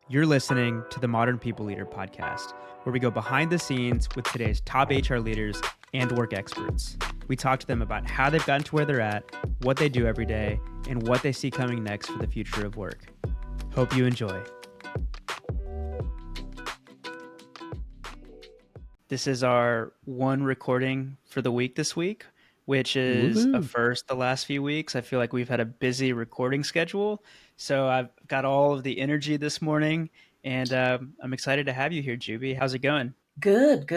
You're listening to the Modern People Leader podcast, where we go behind the scenes with today's top HR leaders and work experts. We talk to them about how they've gotten to where they're at, what they do every day, and what they see coming next for the future of work. Hope you enjoy. This is our one recording for the week this week, which is a first the last few weeks. I feel like we've had a busy recording schedule. So I've got all of the energy this morning, and I'm excited to have you here, JooBee. How's it going? Good.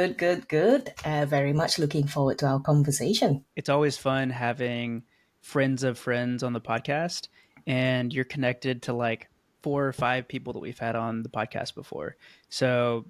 Very much looking forward to our conversation. It's always fun having friends of friends on the podcast, and you're connected to like 4 or 5 people that we've had on the podcast before. So,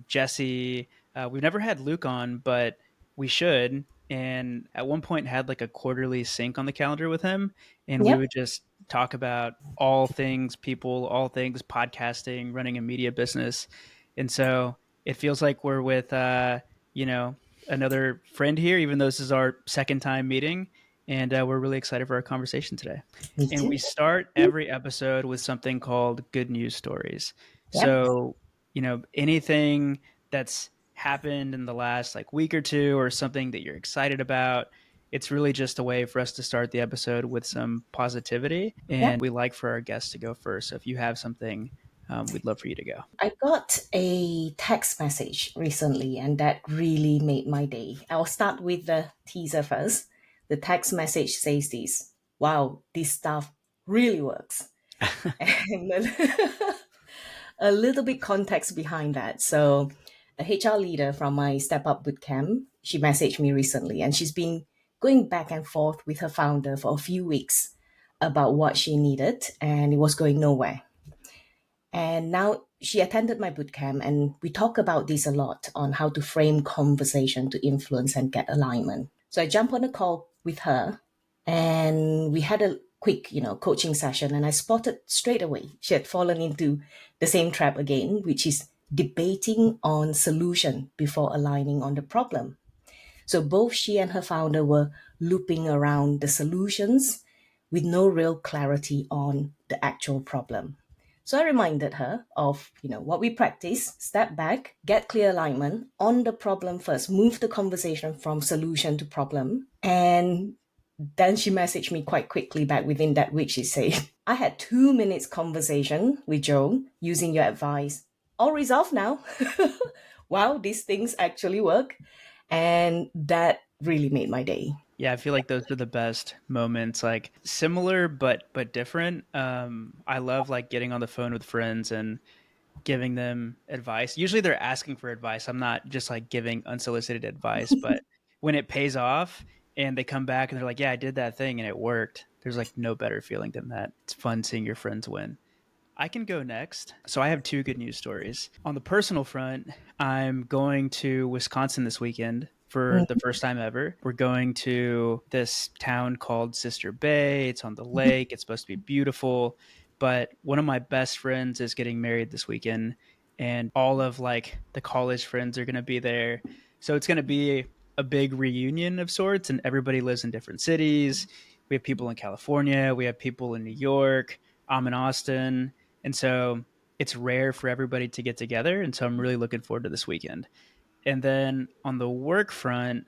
Jesse, we've never had Luke on, but we should. And at one point had like a quarterly sync on the calendar with him, and we Yep. would just talk about all things people, all things podcasting, running a media business. And so it feels like we're with, another friend here, even though this is our second time meeting. And we're really excited for our conversation today. Me And too. we start every episode with something called good news stories. Yep. So, anything that's happened in the last like week or two or something that you're excited about, it's really just a way for us to start the episode with some positivity. And Yep. we like for our guests to go first. So if you have something, we'd love for you to go. I got a text message recently, and that really made my day. I'll start with the teaser first. The text message says this: "Wow, this stuff really works." And a little bit context behind that. So, a HR leader from my Step Up Bootcamp, she messaged me recently, and she's been going back and forth with her founder for a few weeks about what she needed, and it was going nowhere. And now she attended my bootcamp, and we talk about this a lot on how to frame conversation to influence and get alignment. So I jumped on a call with her, and we had a quick, coaching session, and I spotted straight away she had fallen into the same trap again, which is debating on solution before aligning on the problem. So both she and her founder were looping around the solutions with no real clarity on the actual problem. So I reminded her of, what we practice: step back, get clear alignment on the problem first, move the conversation from solution to problem. And then she messaged me quite quickly back within that week. She said, "I had 2 minutes conversation with Joe using your advice. All resolved now." Wow, these things actually work. And that really made my day. Yeah, I feel like those are the best moments, like similar but different. I love like getting on the phone with friends and giving them advice. Usually they're asking for advice. I'm not just like giving unsolicited advice, but when it pays off and they come back and they're like, "Yeah, I did that thing and it worked." There's like no better feeling than that. It's fun seeing your friends win. I can go next. So I have 2 good news stories. On the personal front, I'm going to Wisconsin this weekend for the first time ever. We're going to this town called Sister Bay. It's on the lake. It's supposed to be beautiful. But one of my best friends is getting married this weekend, and all of like the college friends are going to be there. So it's going to be a big reunion of sorts, and everybody lives in different cities. We have people in California, we have people in New York, I'm in Austin. And so it's rare for everybody to get together. And so I'm really looking forward to this weekend. And then on the work front,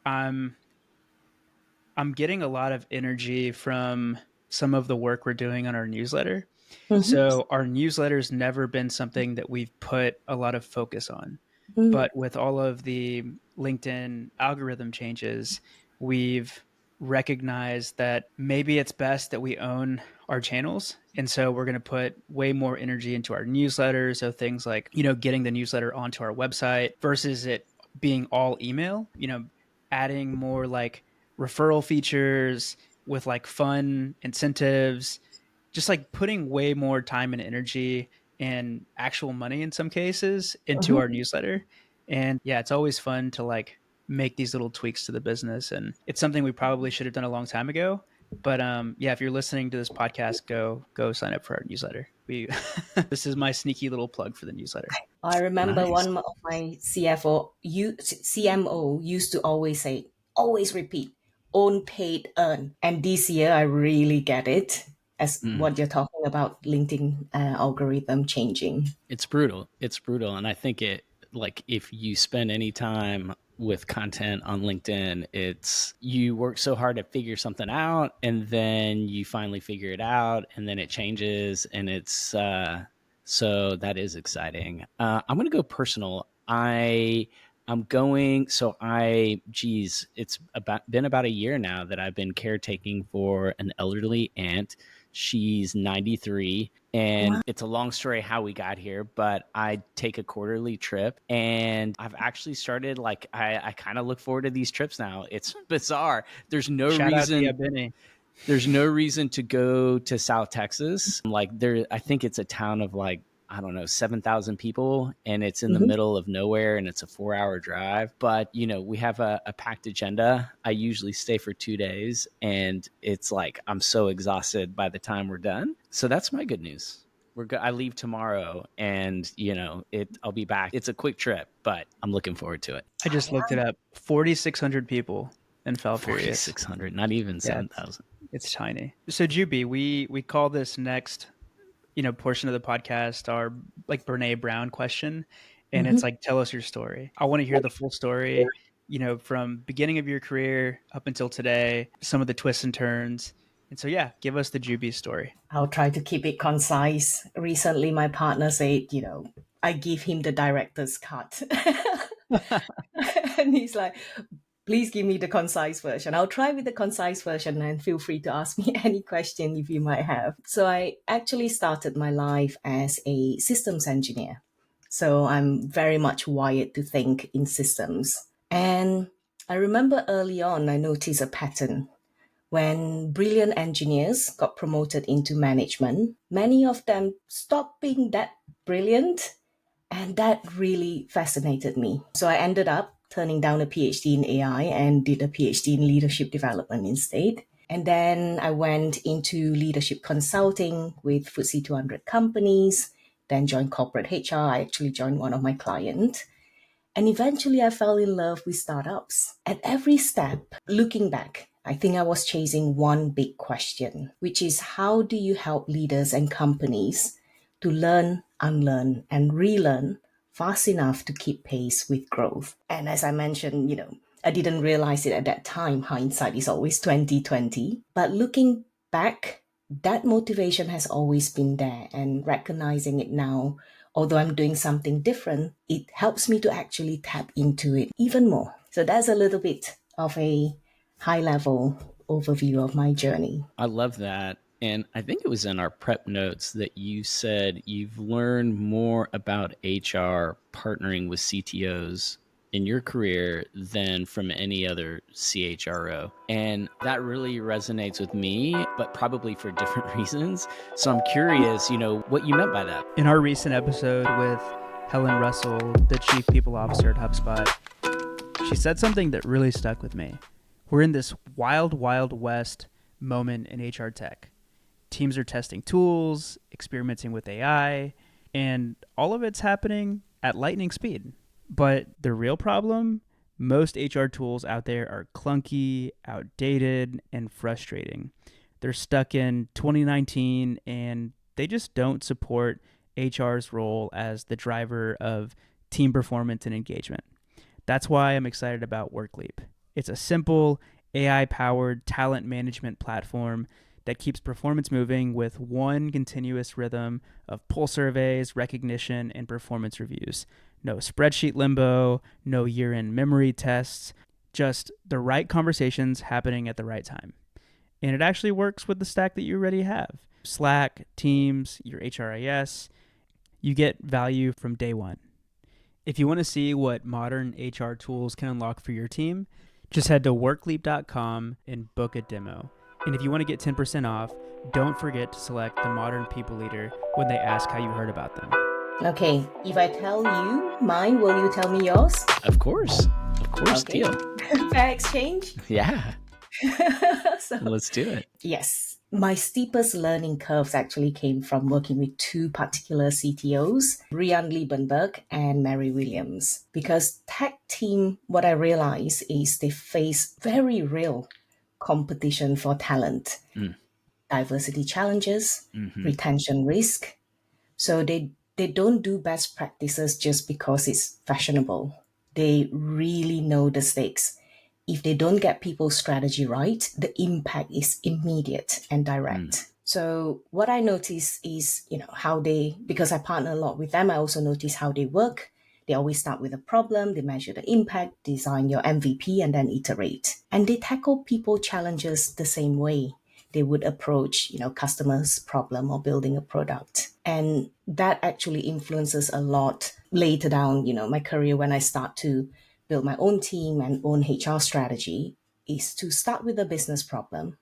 I'm getting a lot of energy from some of the work we're doing on our newsletter. Mhm. So our newsletter's never been something that we've put a lot of focus on. Mhm. But with all of the LinkedIn algorithm changes, we've recognized that maybe it's best that we own our channels. And so we're going to put way more energy into our newsletter. So things like, getting the newsletter onto our website versus it being all email, adding more like referral features with like fun incentives, just like putting way more time and energy and actual money in some cases into our Mhm. newsletter. And yeah, it's always fun to like make these little tweaks to the business. And it's something we probably should have done a long time ago. But yeah, if you're listening to this podcast, go sign up for our newsletter. We this is my sneaky little plug for the newsletter. I remember Nice. one of my CMO used to always say, always repeat, own, paid, earn. And this year I really get it. as what you're talking about, LinkedIn algorithm changing. It's brutal. It's brutal. And I think like if you spend any time with content on LinkedIn, it's you work so hard to figure something out and then you finally figure it out and then it changes and it's so that is exciting. I'm going to go personal. I'm going, so it's been about a year now that I've been caretaking for an elderly aunt. She's 93 and it's a long story how we got here, but I take a quarterly trip and I've actually started like, I kind of look forward to these trips now. It's bizarre. There's no Shout out to reason. Benny. There's no reason to go to South Texas. Like I think it's a town of like, I don't know, 7,000 people and it's in the middle of nowhere and it's a 4-hour drive. But, we have a packed agenda. I usually stay for 2 days and it's like, I'm so exhausted by the time we're done. So that's my good news. I leave tomorrow and, I'll be back. It's a quick trip, but I'm looking forward to it. I just looked it up. 4,600 people in Falfurrias. 4,600, not even 7,000. It's tiny. So JooBee, we call this next portion of the podcast our like Brene Brown question, and it's like, tell us your story. I want to hear the full story, from beginning of your career up until today, some of the twists and turns. And so give us the JooBee story. I'll try to keep it concise. Recently my partner said, I give him the director's cut. And he's like, please give me the concise version. I'll try with the concise version and feel free to ask me any question if you might have. So I actually started my life as a systems engineer. So I'm very much wired to think in systems. And I remember early on, I noticed a pattern. When brilliant engineers got promoted into management, many of them stopped being that brilliant. And that really fascinated me. So I ended up turning down a PhD in AI and did a PhD in leadership development instead. And then I went into leadership consulting with FTSE 200 companies, then joined corporate HR. I actually joined one of my clients. And eventually I fell in love with startups. At every step, looking back, I think I was chasing one big question, which is how do you help leaders and companies to learn, unlearn, and relearn fast enough to keep pace with growth? And as I mentioned, I didn't realize it at that time. Hindsight is always 2020. But looking back, that motivation has always been there, and recognizing it now, although I'm doing something different, it helps me to actually tap into it even more. So that's a little bit of a high-level overview of my journey. I love that. And I think it was in our prep notes that you said you've learned more about HR partnering with CTOs in your career than from any other CHRO. And that really resonates with me, but probably for different reasons. So I'm curious, what you meant by that. In our recent episode with Helen Russell, the Chief People Officer at HubSpot, she said something that really stuck with me. We're in this wild, wild west moment in HR tech. Teams are testing tools, experimenting with AI, and all of it's happening at lightning speed. But the real problem, most HR tools out there are clunky, outdated, and frustrating. They're stuck in 2019 and they just don't support HR's role as the driver of team performance and engagement. That's why I'm excited about Workleap. It's a simple, AI-powered talent management platform that keeps performance moving with one continuous rhythm of pull surveys, recognition, and performance reviews. No spreadsheet limbo, no year-end memory tests, just the right conversations happening at the right time. And it actually works with the stack that you already have. Slack, Teams, your HRIS. You get value from day one. If you want to see what modern HR tools can unlock for your team, just head to workleap.com and book a demo. And if you want to get 10% off, don't forget to select the Modern People Leader when they ask how you heard about them. Okay, if I tell you mine, will you tell me yours? Of course, okay. Deal. Fair exchange? Yeah. So, let's do it. Yes. My steepest learning curves actually came from working with two particular CTOs, Rian Liebenberg and Mary Williams. Because tech team, what I realized is they face very real competition for talent. diversity challenges, Mm-hmm. retention risk. So they don't do best practices just because it's fashionable. They really know the stakes. If they don't get people's strategy right, the impact is immediate and direct. So what I notice is, how they, because I partner a lot with them, I also notice how they work. They always start with a problem, they measure the impact, design your MVP, and then iterate. And they tackle people challenges the same way they would approach, customers' problem or building a product. And that actually influences a lot later down, my career when I start to build my own team and own HR strategy, is to start with a business problem,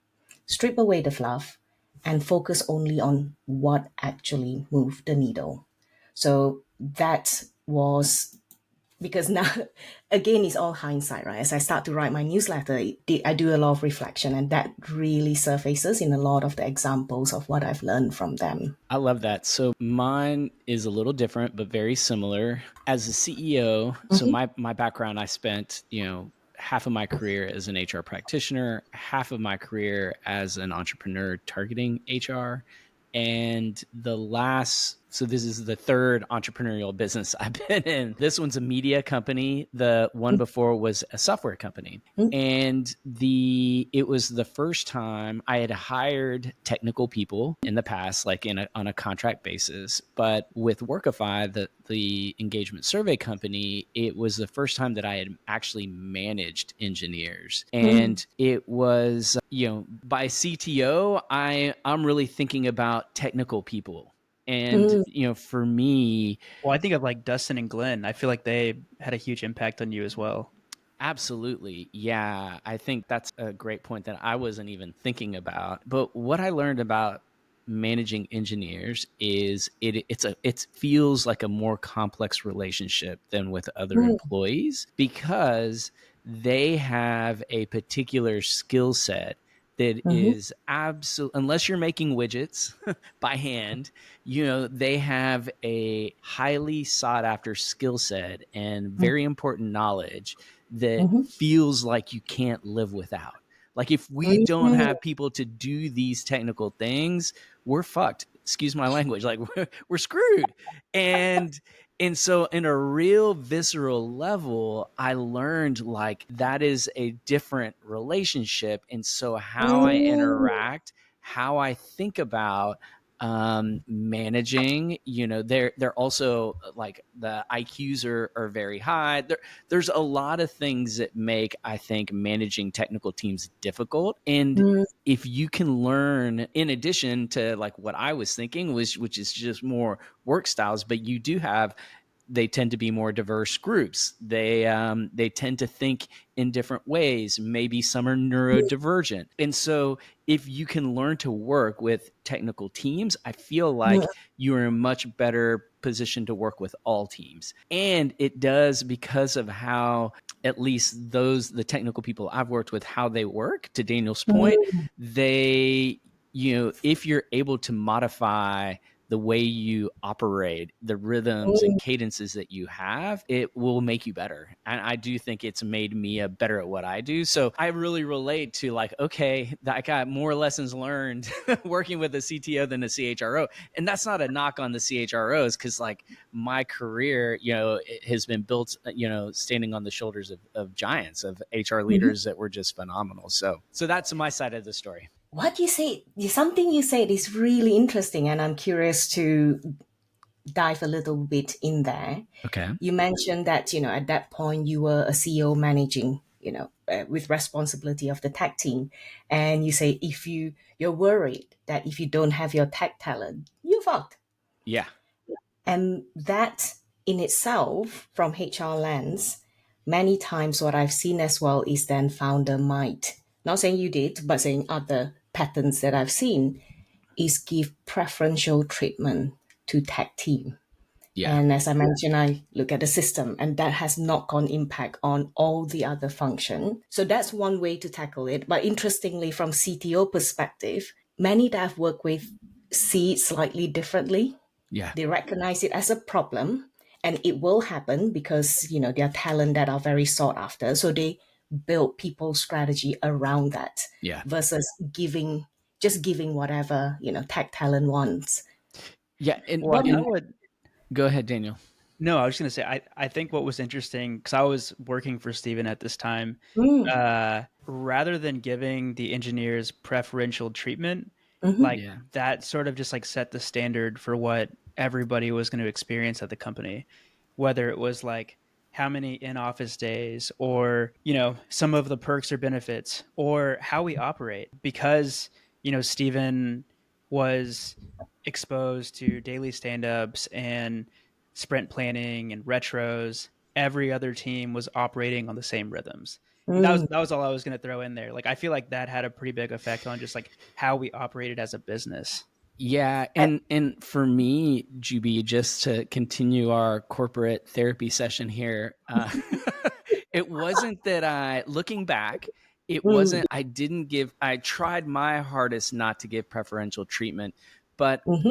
strip away the fluff, and focus only on what actually moved the needle. So that was because now, again, it's all hindsight, right? As I start to write my newsletter, I do a lot of reflection, and that really surfaces in a lot of the examples of what I've learned from them. I love that. So mine is a little different, but very similar. As a CEO, so my background, I spent, half of my career as an HR practitioner, half of my career as an entrepreneur targeting HR. And so this is the third entrepreneurial business I've been in. This one's a media company. The one before was a software company. And it was the first time I had hired technical people in the past, like on a contract basis. But with Workify, the engagement survey company, it was the first time that I had actually managed engineers. And it was, by CTO, I'm really thinking about technical people. And, for me, Well, I think of like Dustin and Glenn. I feel like they had a huge impact on you as well. absolutely. Yeah. I think that's a great point that I wasn't even thinking about. But what I learned about managing engineers is it feels like a more complex relationship than with other employees, because they have a particular skill set that is absolute, unless you're making widgets by hand, they have a highly sought after skill set and very important knowledge that feels like you can't live without. Like, if we don't have people to do these technical things, we're fucked. Excuse my language. Like, we're screwed. And so in a real visceral level, I learned like that is a different relationship. And so how I interact, how I think about managing, they're also like the IQs are very high. There's a lot of things that make, I think, managing technical teams difficult. And if you can learn, in addition to like what I was thinking, which is just more work styles, but they tend to be more diverse groups. They tend to think in different ways. Maybe some are neurodivergent. And so if you can learn to work with technical teams, I feel like you're in a much better position to work with all teams. And it does, because of how, at least the technical people I've worked with, how they work, to Daniel's point, if you're able to modify the way you operate, the rhythms and cadences that you have, it will make you better. And I do think it's made me better at what I do. So I really relate to like, okay, I got more lessons learned working with a CTO than a CHRO. And that's not a knock on the CHROs, because like my career, it has been built, standing on the shoulders of giants, of HR leaders that were just phenomenal. So that's my side of the story. What you say, something you said is really interesting, and I'm curious to dive a little bit in there. Okay. You mentioned that, at that point you were a CEO managing, with responsibility of the tech team. And you say, you're worried that if you don't have your tech talent, you're fucked. Yeah. And that in itself, from HR lens, many times what I've seen as well is then founder might, not saying you did, but saying other patterns that I've seen, is give preferential treatment to tech team. Yeah. And as I mentioned, I look at the system, and that has knock-on impact on all the other function. So that's one way to tackle it. But interestingly, from CTO perspective, many that I've worked with see it slightly differently. Yeah. They recognize it as a problem, and it will happen because, there are talent that are very sought after. So they build people's strategy around that, Yeah. versus just giving whatever, tech talent wants. Yeah. And, Well, I and would. go ahead, Daniel. No, I was going to say, I think what was interesting, because I was working for Steven at this time, Mm, rather than giving the engineers preferential treatment, mm-hmm, like Yeah. that sort of just like set the standard for what everybody was going to experience at the company, whether it was like how many in-office days or, some of the perks or benefits or how we operate. Because, Steven was exposed to daily stand-ups and sprint planning and retros. Every other team was operating on the same rhythms. And mm, that was all I was going to throw in there. Like I feel like that had a pretty big effect on just like how we operated as a business. Yeah, and for me, JooBee, just to continue our corporate therapy session here, it wasn't that looking back, it mm, wasn't, I tried my hardest not to give preferential treatment, but mm-hmm,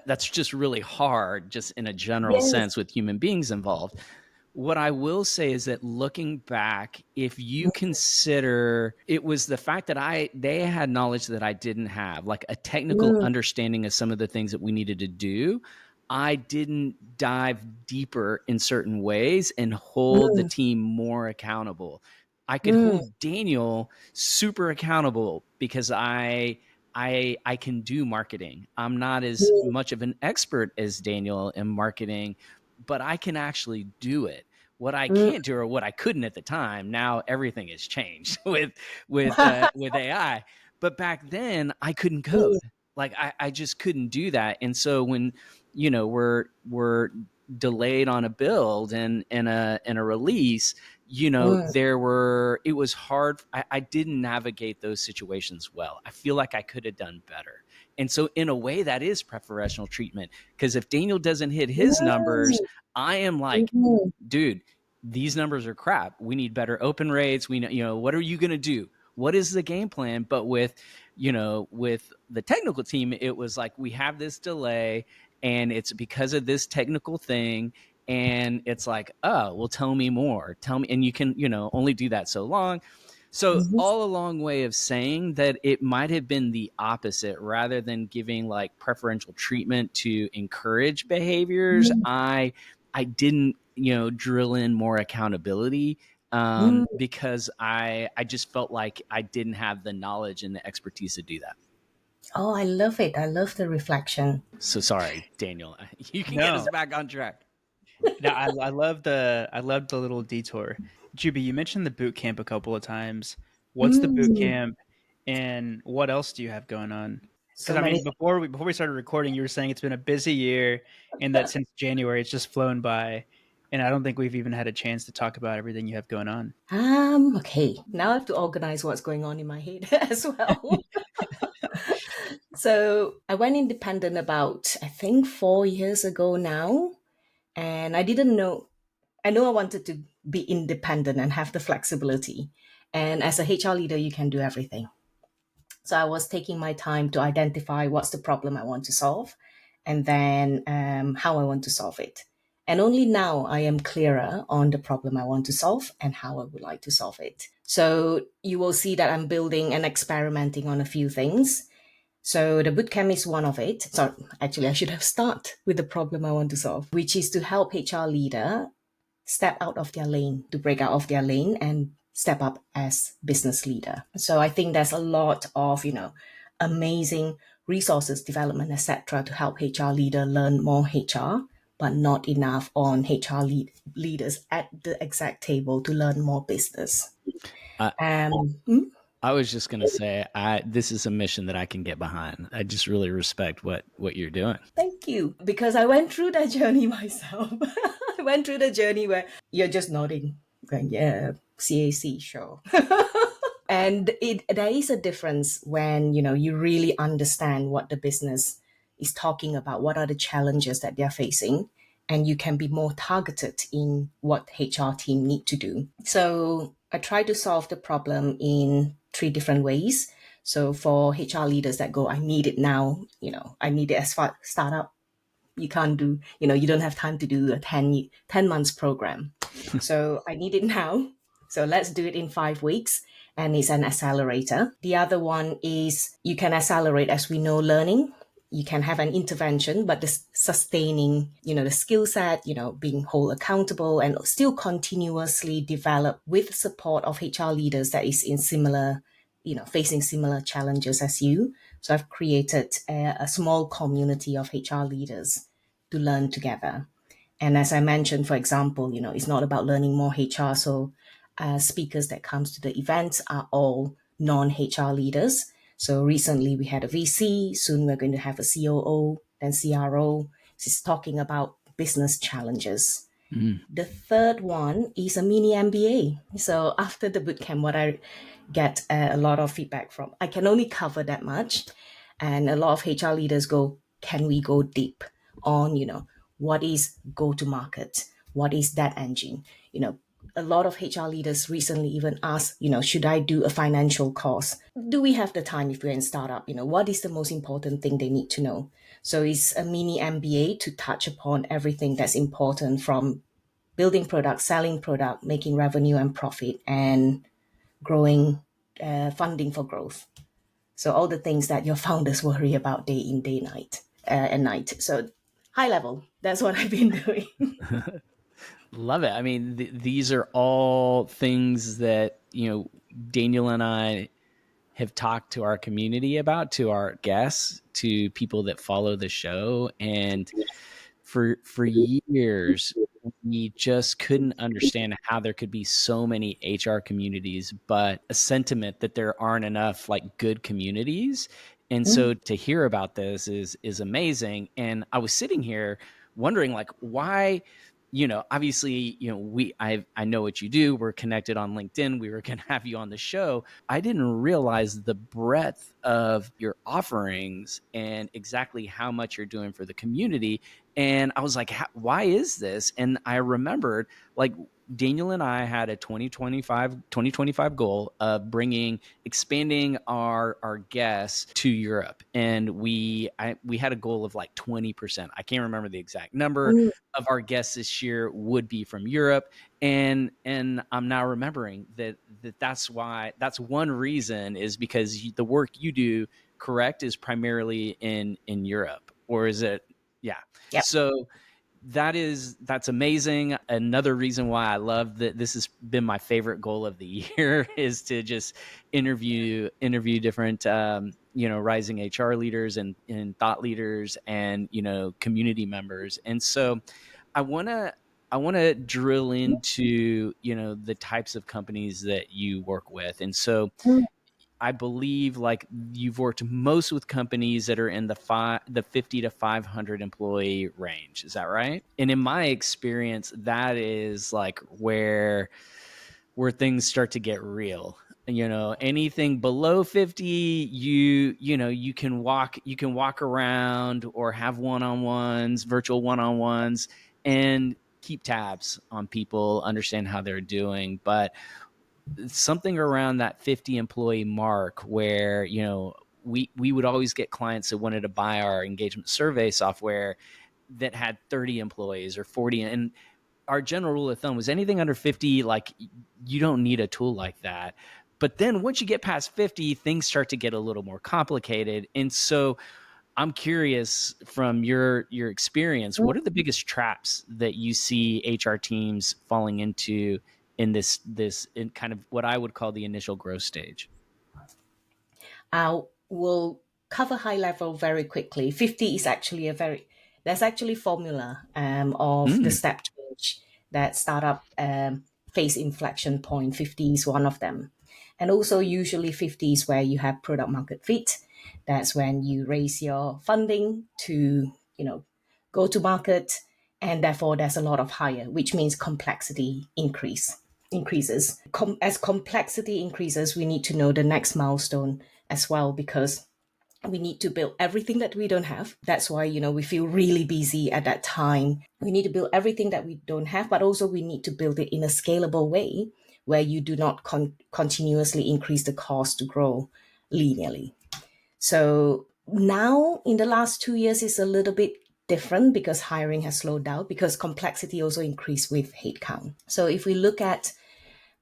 that's just really hard, just in a general yes, sense with human beings involved. What I will say is that looking back, if you consider it was the fact that they had knowledge that I didn't have, like a technical mm, understanding of some of the things that we needed to do. I didn't dive deeper in certain ways and hold the mm, team more accountable. I could mm, hold Daniel super accountable because I can do marketing. I'm not as mm, much of an expert as Daniel in marketing, but I can actually do it. What I mm, can't do, or what I couldn't at the time, now everything has changed with AI. But back then, I couldn't mm, code. Like I just couldn't do that. And so when we're delayed on a build and a release, mm, it was hard. I didn't navigate those situations well. I feel like I could have done better. And so in a way that is preferential treatment, because if Daniel doesn't hit his numbers, I am like, mm, dude, these numbers are crap. We need better open rates. We know, what are you going to do? What is the game plan? But with the technical team, it was like, we have this delay and it's because of this technical thing. And it's like, oh, well, tell me more. Tell me. And you can, only do that so long. So mhm, all a long way of saying that it might have been the opposite. Rather than giving like preferential treatment to encourage behaviors, mm, I didn't, drill in more accountability, mm. because I just felt like I didn't have the knowledge and the expertise to do that. Oh, I love it. I love the reflection. So sorry, Daniel. You can get us No, back on track. no, I love the little detour. Juby, you mentioned the boot camp a couple of times. What's the boot Mm, camp, and what else do you have going on? Because so I many. mean, before we started recording, you were saying it's been a busy year, and that since January it's just flown by, and I don't think we've even had a chance to talk about everything you have going on. Okay. Now I have to organize what's going on in my head as well. So I went independent about, I think, 4 years ago now. And I didn't know, I know I wanted to be independent and have the flexibility. And as a HR leader, you can do everything. So I was taking my time to identify what's the problem I want to solve and then how I want to solve it. And only now I am clearer on the problem I want to solve and how I would like to solve it. So you will see that I'm building and experimenting on a few things. So the bootcamp is one of it. So actually, I should have started with the problem I want to solve, which is to help HR leader step out of their lane, to break out of their lane and step up as business leader. So I think there's a lot of, amazing resources, development, etc., to help HR leader learn more HR, but not enough on leaders at the exact table to learn more business. Uh, Hmm? I was just gonna say, this is a mission that I can get behind. I just really respect what you're doing. Thank you, because I went through that journey myself. I went through the journey where you're just nodding, going, yeah, CAC, sure. And there is a difference when you really understand what the business is talking about, what are the challenges that they're facing, and you can be more targeted in what HR team need to do. So I try to solve the problem in 3 different ways. So for HR leaders that go, I need it now, I need it as far startup. You can't do, you don't have time to do a 10 months program. So I need it now. So let's do it in 5 weeks. And it's an accelerator. The other one is you can accelerate, as we know, learning. You can have an intervention, but the sustaining, the skill set, being whole accountable and still continuously develop with support of HR leaders that is in similar, facing similar challenges as you. So I've created a small community of HR leaders to learn together. And as I mentioned, for example, it's not about learning more HR. So speakers that comes to the events are all non-HR leaders. So recently we had a VC, soon we're going to have a COO, then CRO. She's talking about business challenges. The third one is a mini MBA. So after the bootcamp, what I get a lot of feedback from, I can only cover that much. And a lot of HR leaders go, can we go deep on, what is go-to-market? What is that engine? A lot of HR leaders recently even asked, should I do a financial course? Do we have the time if we're in startup? What is the most important thing they need to know? So it's a mini MBA to touch upon everything that's important from building product, selling product, making revenue and profit, and growing funding for growth. So all the things that your founders worry about day in, day night, and night. So high level, that's what I've been doing. Love it. I mean, these are all things that, Daniel and I have talked to our community about, to our guests, to people that follow the show. And for years, we just couldn't understand how there could be so many HR communities, but a sentiment that there aren't enough like good communities. And so to hear about this is amazing. And I was sitting here wondering like why, obviously, I know what you do. We're connected on LinkedIn. We were going to have you on the show. I didn't realize the breadth of your offerings and exactly how much you're doing for the community. And I was like, why is this? And I remembered like Daniel and I had a 2025 goal of expanding our guests to Europe. And we had a goal of like 20%. I can't remember the exact number of our guests this year would be from Europe. And I'm now remembering that's one reason is because the work you do, correct, is primarily in Europe, or is it? Yeah. Yep. So that's amazing. Another reason why I love that this has been my favorite goal of the year is to just interview different rising HR leaders and thought leaders and community members. And so I want to drill into the types of companies that you work with. And so I believe like you've worked most with companies that are in the 50 to 500 employee range. Is that right? And in my experience, that is like where things start to get real. Anything below 50, you can walk around or have one-on-ones, virtual one-on-ones, and keep tabs on people, understand how they're doing. But something around that 50 employee mark where, we would always get clients that wanted to buy our engagement survey software that had 30 employees or 40. And our general rule of thumb was anything under 50, like you don't need a tool like that. But then once you get past 50, things start to get a little more complicated. And so I'm curious from your experience, what are the biggest traps that you see HR teams falling into in this in kind of what I would call the initial growth stage? I will cover high level very quickly. 50 is actually there's actually formula of the step change that startup face inflection point. 50 is one of them. And also usually 50 is where you have product market fit. That's when you raise your funding to, go to market. And therefore there's a lot of hire, which means complexity increases. As complexity increases, we need to know the next milestone as well, because we need to build everything that we don't have. That's why, we feel really busy at that time. We need to build everything that we don't have, but also we need to build it in a scalable way where you do not continuously increase the cost to grow linearly. So now in the last 2 years is a little bit different because hiring has slowed down because complexity also increased with headcount. So if we look at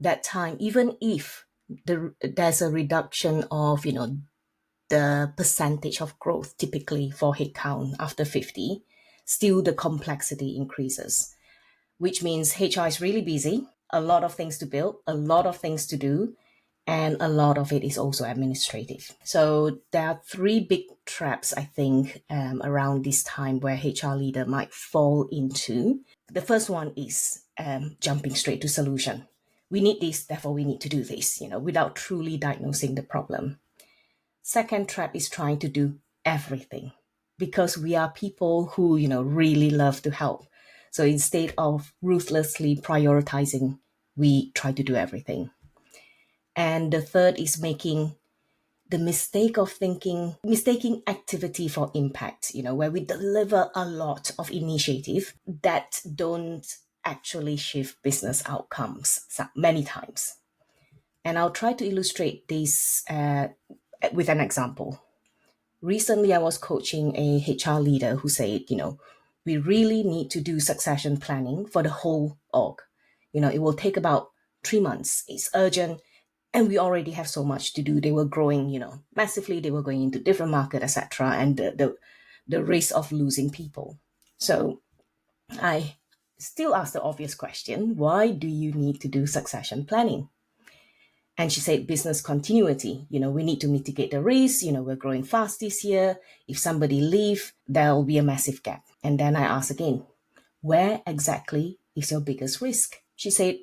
that time, even if there's a reduction of, the percentage of growth typically for headcount after 50, still the complexity increases, which means HR is really busy, a lot of things to build, a lot of things to do, and a lot of it is also administrative. So there are three big traps, I think, around this time where HR leader might fall into. The first one is jumping straight to solution. We need this, therefore we need to do this, without truly diagnosing the problem. Second trap is trying to do everything, because we are people who, really love to help. So instead of ruthlessly prioritizing, we try to do everything. And the third is making the mistake of mistaking activity for impact, where we deliver a lot of initiative that don't actually shift business outcomes many times. And I'll try to illustrate this with an example. Recently, I was coaching a HR leader who said, we really need to do succession planning for the whole org. It will take about 3 months. It's urgent. And we already have so much to do. They were growing, massively. They were going into different market, etc. And the risk of losing people. So I still asked the obvious question: why do you need to do succession planning? And she said, business continuity. We need to mitigate the risk. We're growing fast this year. If somebody leave, there'll be a massive gap. And then I asked again, where exactly is your biggest risk? She said,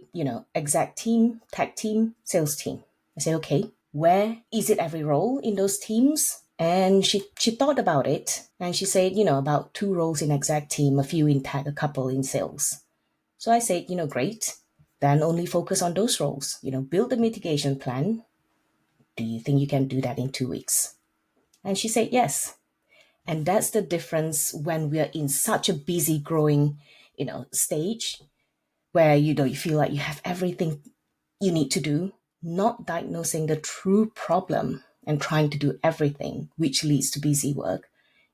exec team, tech team, sales team. I said, okay, where is it every role in those teams? And she thought about it, and she said, about 2 roles in exec team, a few in tech, a couple in sales. So I said, great. Then only focus on those roles. Build a mitigation plan. Do you think you can do that in 2 weeks? And she said, yes. And that's the difference when we are in such a busy growing, stage where, you feel like you have everything you need to do, not diagnosing the true problem and trying to do everything, which leads to busy work,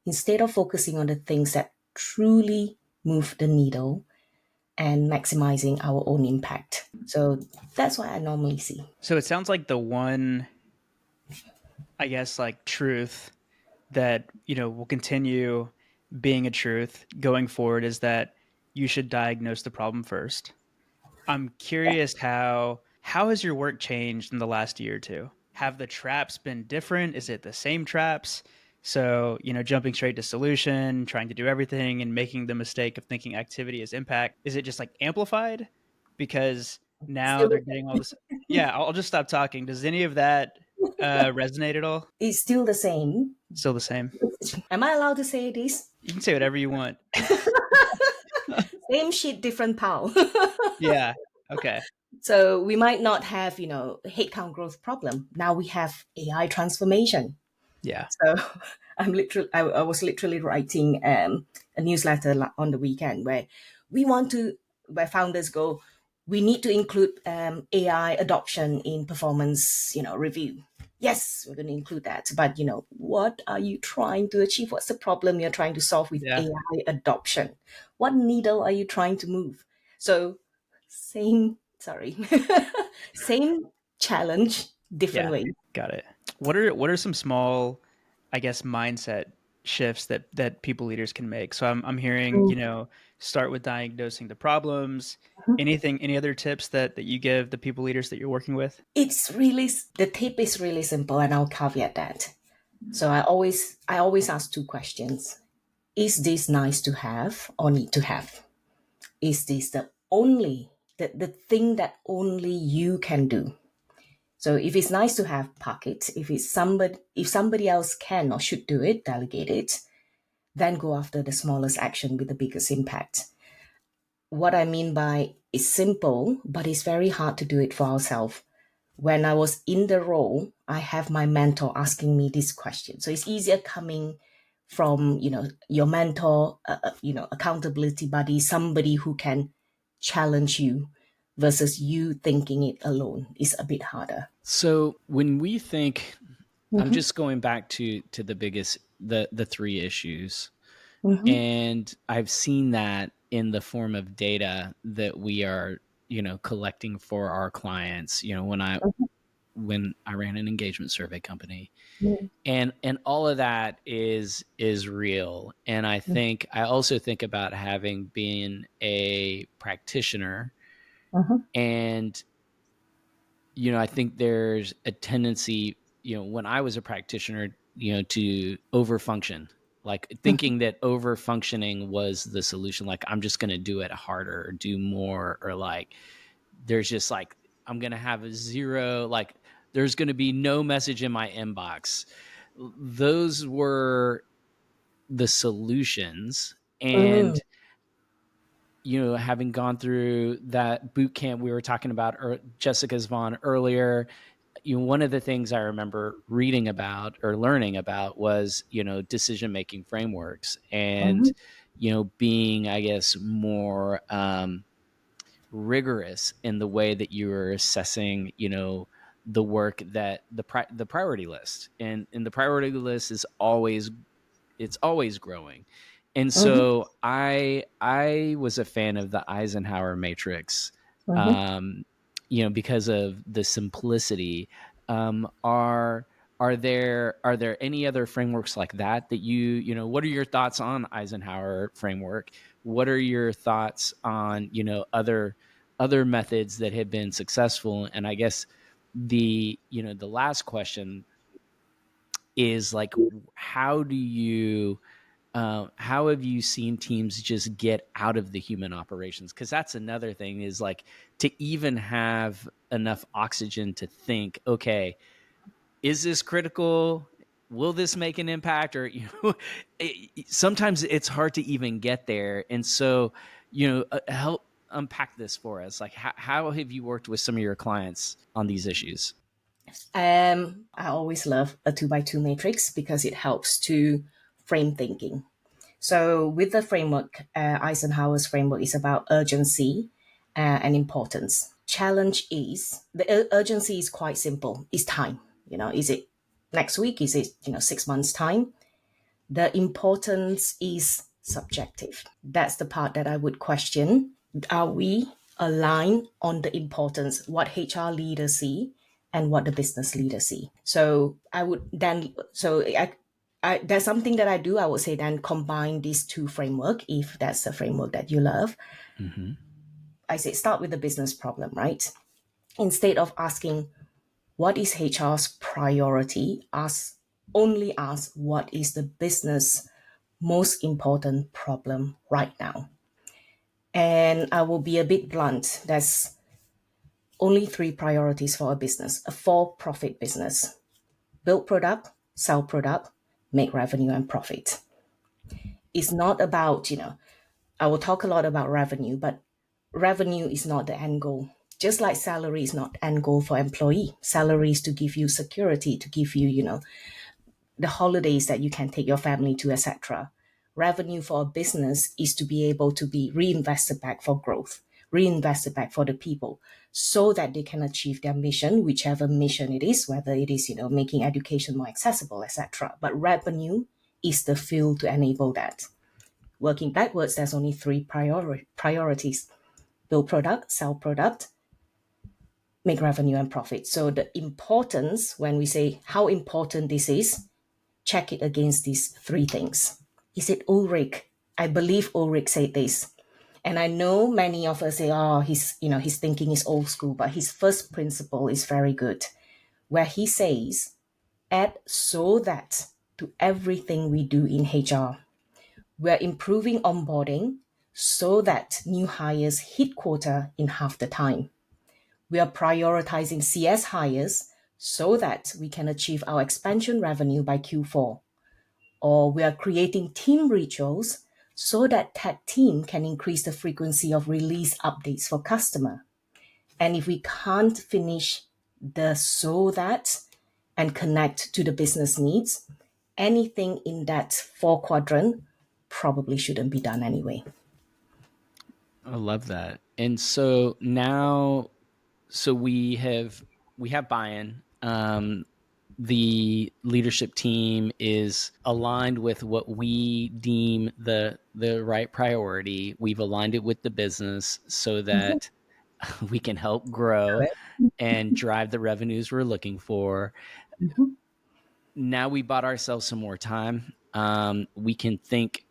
instead of focusing on the things that truly move the needle and maximizing our own impact. So that's what I normally see. So it sounds like the one, I guess, like truth that, will continue being a truth going forward is that you should diagnose the problem first. I'm curious how has your work changed in the last year or two? Have the traps been different? Is it the same traps? So, jumping straight to solution, trying to do everything and making the mistake of thinking activity is impact. Is it just like amplified? Because now Still, they're getting all this. Yeah, I'll just stop talking. Does any of that resonate at all? it's still the same. Still the same. Am I allowed to say this? You can say whatever you want. Same shit, different pal. Yeah. Okay. So we might not have, headcount growth problem. Now we have AI transformation. Yeah. So I was literally writing a newsletter on the weekend where where founders go, we need to include AI adoption in performance, review. Yes, we're going to include that. But, what are you trying to achieve? What's the problem you're trying to solve with AI adoption? What needle are you trying to move? So same challenge, different way. Got it. What are some small, I guess, mindset shifts that people leaders can make? So I'm hearing, start with diagnosing the problems. Any other tips that you give the people leaders that you're working with? The tip is really simple, and I'll caveat that. So I always ask 2 questions. Is this nice to have or need to have? Is this the thing that only you can do? So if it's nice to have, park it. If somebody else can or should do it, delegate it. Then go after the smallest action with the biggest impact. What I mean by it's simple, but it's very hard to do it for ourselves. When I was in the role, I have my mentor asking me this question. So it's easier coming from, your mentor, accountability buddy, somebody who can challenge you versus you thinking it alone is a bit harder. So when we think, I'm just going back to the biggest, the 3 issues. And I've seen that in the form of data that we are collecting for our clients, when I ran an engagement survey company. Mm-hmm. And all of that is real. And I also think about having been a practitioner, Mm-hmm. and I think there's a tendency, when I was a practitioner, to overfunction, like thinking that overfunctioning was the solution. Like, I'm just going to do it harder or do more, or like, there's just like, I'm going to have a zero, like there's going to be no message in my inbox. Those were the solutions. Mm-hmm. And having gone through that boot camp we were talking about, or Jessica's Vaughn earlier, one of the things I remember reading about or learning about was, decision making frameworks, and, being, I guess, more rigorous in the way that you are assessing, the work, that the priority list, and the priority list is always, it's always growing. And Mm-hmm. so I was a fan of the Eisenhower matrix, Mm-hmm. um, because of the simplicity. Are there any other frameworks like that what are your thoughts on Eisenhower framework? What are your thoughts on, other methods that have been successful? And I guess the last question is like, how do you how have you seen teams just get out of the human operations? Because that's another thing, is like, to even have enough oxygen to think, okay, is this critical? Will this make an impact? Or, sometimes it's hard to even get there. And so, help unpack this for us. Like, how have you worked with some of your clients on these issues? I always love a 2x2 matrix because it helps to frame thinking. So with the framework, Eisenhower's framework is about urgency and importance. Challenge is the urgency is quite simple. It's time. Is it next week? Is it 6 months time? The importance is subjective. That's the part that I would question. Are we aligned on the importance, what HR leaders see and what the business leaders see? So I would then, there's something that I do. I would say then combine these two framework if that's the framework that you love. Mm-hmm. I say start with the business problem, right? Instead of asking what is HR's priority, only ask what is the business most important problem right now. And I will be a bit blunt. There's only three priorities for a business, a for-profit business: build product, sell product, make revenue and profit. It's not about, I will talk a lot about revenue, but revenue is not the end goal. Just like salary is not end goal for employee. Salary is to give you security, to give you, the holidays that you can take your family to, etc. Revenue for a business is to be able to be reinvested back for growth, reinvested back for the people, so that they can achieve their mission, whichever mission it is, whether it is, making education more accessible, etc. But revenue is the fuel to enable that. Working backwards, there's only three priorities: build product, sell product, make revenue and profit. So the importance, when we say how important this is, check it against these three things. Is it Ulrich? I believe Ulrich said this. And I know many of us say, oh, his thinking is old school, but his first principle is very good, where he says, add so that to everything we do in HR. We're improving onboarding so that new hires hit quota in half the time. We are prioritizing CS hires so that we can achieve our expansion revenue by Q4. Or we are creating team rituals so that tech team can increase the frequency of release updates for customer. And if we can't finish the so that and connect to the business needs, anything in that four quadrant probably shouldn't be done anyway. I love that. And so now, so we have buy-in. The leadership team is aligned with what we deem the right priority. We've aligned it with the business so Mm-hmm. that we can help grow Correct. and drive the revenues we're looking for. Mhm. Now we bought ourselves some more time. We can think,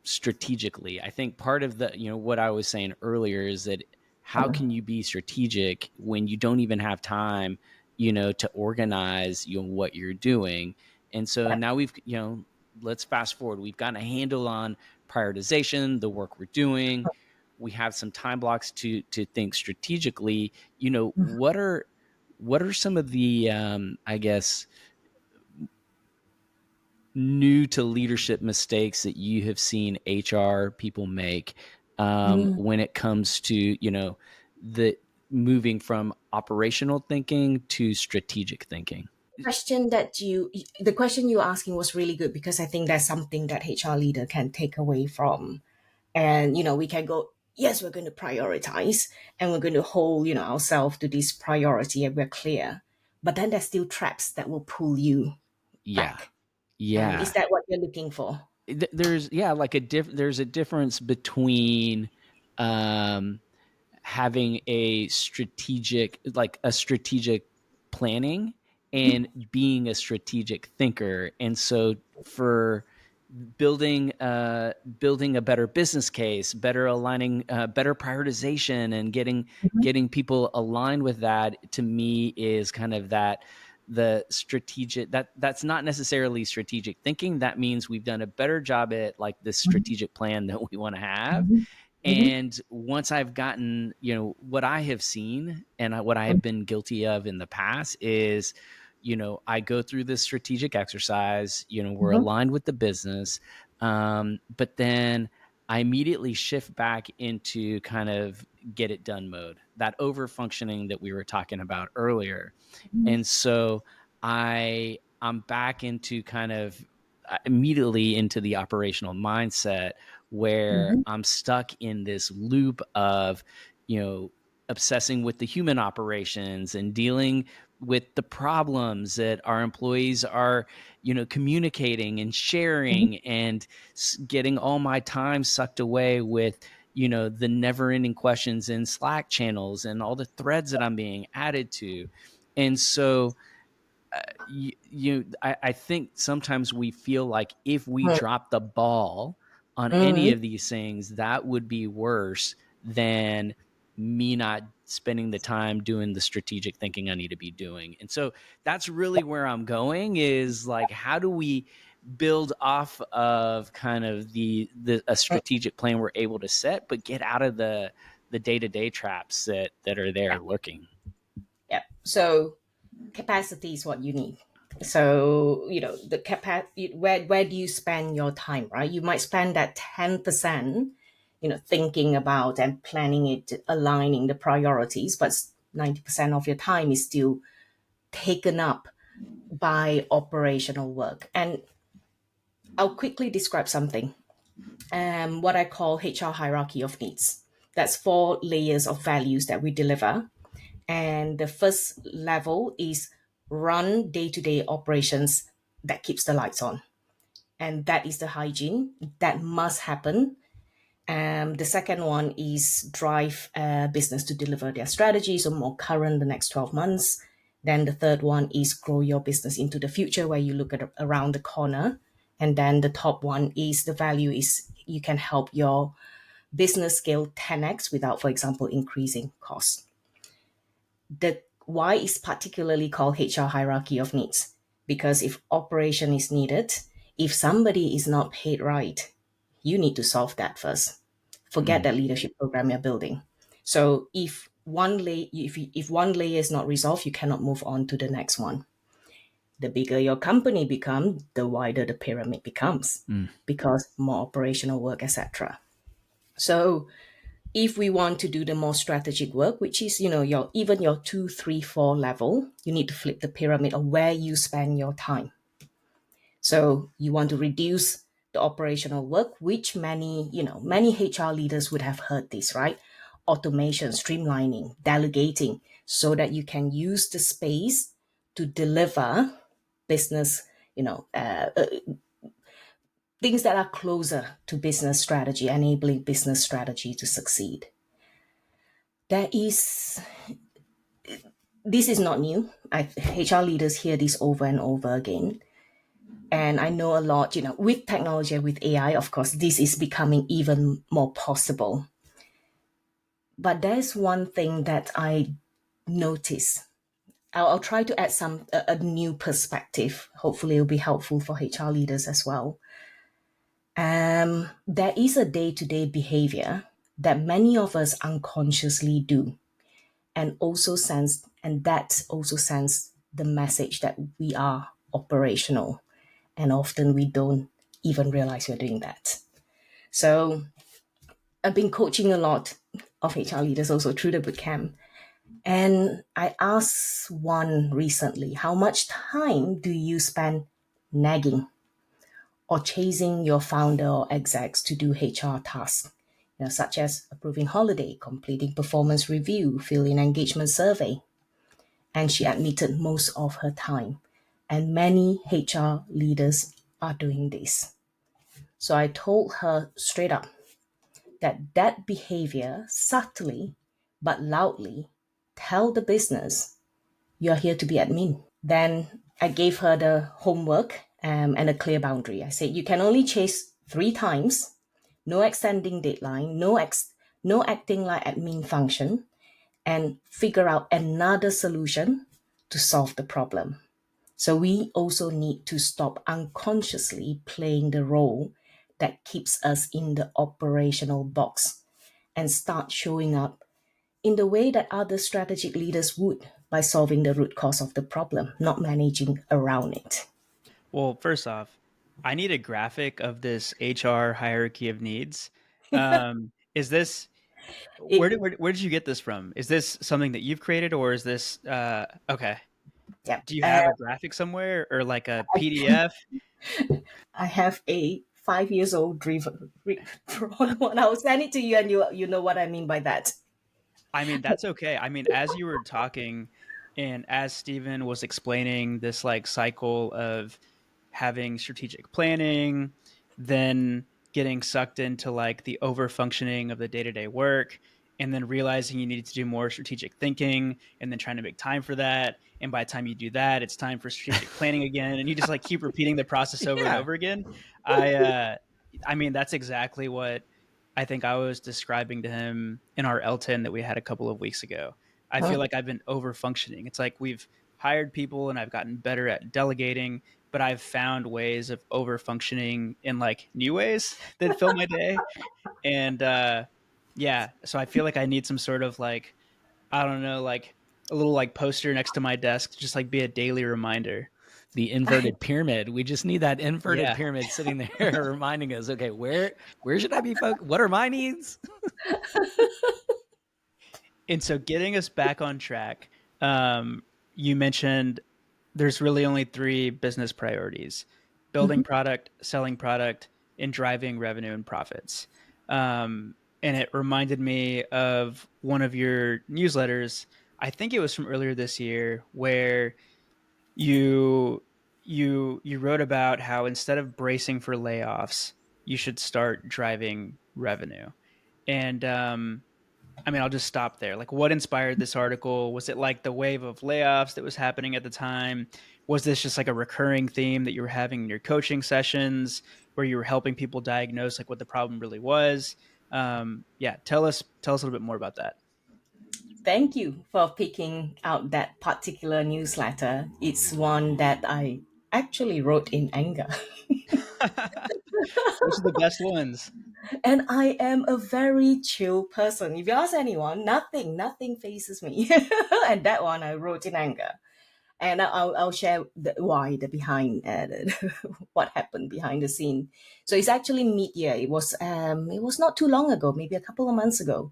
strategically. I think part of the, what I was saying earlier is that how can you be strategic when you don't even have time, to organize, what you're doing? And so now we've, let's fast forward. We've gotten a handle on prioritization, the work we're doing. We have some time blocks to think strategically. What are some of the, I guess, new to leadership mistakes that you have seen HR people make Mm. when it comes to, the moving from operational thinking to strategic thinking? The question you're asking was really good, because I think that's something that HR leader can take away from. And we can go, yes, we're going to prioritize, and we're going to hold ourselves to this priority, and we're clear. But then there's still traps that will pull you Yeah. back. And is Yeah. that what you're looking for? There's, yeah, like there's a difference between, um, having a strategic planning and being a strategic thinker. And so for building a better business case, better aligning, better prioritization, and getting people aligned with that, to me is kind of that the strategic, that's not necessarily strategic thinking. That means we've done a better job at like the strategic plan that we want to have. And once I've gotten, what I have seen and what I have been guilty of in the past is, I go through this strategic exercise, we're aligned with the business. But then I immediately shift back into kind of get it done mode, that over functioning that we were talking about earlier. And so I'm back into kind of immediately into the operational mindset, where I'm stuck in this loop of, obsessing with the human operations and dealing with the problems that our employees are, communicating and sharing, and getting all my time sucked away with, the never ending questions in Slack channels and all the threads that I'm being added to. And so, I think sometimes we feel like if we drop the ball on any of these things, that would be worse than me not spending the time doing the strategic thinking I need to be doing. And so that's really where I'm going, is like, how do we build off of kind of the a strategic plan we're able to set, but get out of the day-to-day traps that are there lurking? Yeah. So capacity is what you need. So the capacity, where do you spend your time, right? You might spend that 10%, thinking about and planning it, aligning the priorities, but 90% of your time is still taken up by operational work. And I'll quickly describe something, what I call HR hierarchy of needs. That's 4 layers of values that we deliver. And the first level is run day-to-day operations that keeps the lights on. And that is the hygiene that must happen. The second one is drive business to deliver their strategies or more current the next 12 months. Then the third one is grow your business into the future, where you look at around the corner. And then the top one is the value is you can help your business scale 10x without, for example, increasing costs. The why is particularly called HR hierarchy of needs, because if operation is needed, if somebody is not paid right, you need to solve that first. Forget that leadership program you're building. So if if one layer is not resolved, you cannot move on to the next one. The bigger your company becomes, the wider the pyramid becomes, because more operational work, etc. So if we want to do the more strategic work, which is, your even your 2, 3, 4 level, you need to flip the pyramid of where you spend your time. So you want to reduce the operational work, which many HR leaders would have heard this, right? Automation, streamlining, delegating, so that you can use the space to deliver business, things that are closer to business strategy, enabling business strategy to succeed. There is, this is not new. HR leaders hear this over and over again. And I know a lot, with technology, with AI, of course, this is becoming even more possible. But there's one thing that I notice. I'll try to add a new perspective. Hopefully, it'll be helpful for HR leaders as well. There is a day-to-day behavior that many of us unconsciously do, and that also sends the message that we are operational, and often we don't even realize we're doing that. So I've been coaching a lot of HR leaders also through the bootcamp. And I asked one recently, how much time do you spend nagging or chasing your founder or execs to do HR tasks, such as approving holiday, completing performance review, filling engagement survey? And she admitted most of her time. And many HR leaders are doing this. So I told her straight up that behavior subtly but loudly tell the business you're here to be admin. Then I gave her the homework and a clear boundary. I said, you can only chase 3 times, no extending deadline, no acting like admin function, and figure out another solution to solve the problem. So we also need to stop unconsciously playing the role that keeps us in the operational box and start showing up in the way that other strategic leaders would, by solving the root cause of the problem, not managing around it. Well, first off, I need a graphic of this HR hierarchy of needs. Is this It, where did you get this from? Is this something that you've created, or is this okay? yeah, Do you have a graphic somewhere or like a PDF? I have a 5 years old drawn one. I'll send it to you, and you know what I mean by that. I mean, that's okay. I mean, as you were talking and as Stephen was explaining this like cycle of having strategic planning, then getting sucked into like the over functioning of the day-to-day work, and then realizing you need to do more strategic thinking and then trying to make time for that. And by the time you do that, it's time for strategic planning again. And you just like keep repeating the process over and Yeah. over again. I mean, that's exactly what I think I was describing to him in our L10 that we had a couple of weeks ago. I feel like I've been over functioning. It's like we've hired people and I've gotten better at delegating, but I've found ways of over functioning in like new ways that fill my day. And yeah, so I feel like I need some sort of like, I don't know, like a little like poster next to my desk to just like be a daily reminder. The inverted pyramid. We just need that inverted Yeah. pyramid sitting there reminding us, okay, where should I be focused? What are my needs? And so getting us back on track, you mentioned there's really only 3 business priorities: building product, selling product, and driving revenue and profits. And it reminded me of one of your newsletters. I think it was from earlier this year, where you you wrote about how instead of bracing for layoffs, you should start driving revenue. And I mean, I'll just stop there. Like, what inspired this article? Was it like the wave of layoffs that was happening at the time? Was this just like a recurring theme that you were having in your coaching sessions where you were helping people diagnose like what the problem really was? Yeah, tell us a little bit more about that. Thank you for picking out that particular newsletter. It's one that I actually wrote in anger. Those are the best ones. And I am a very chill person. If you ask anyone, nothing faces me. And that one I wrote in anger. And I'll share the behind what happened behind the scene. So it's actually mid-year. It was not too long ago, maybe a couple of months ago.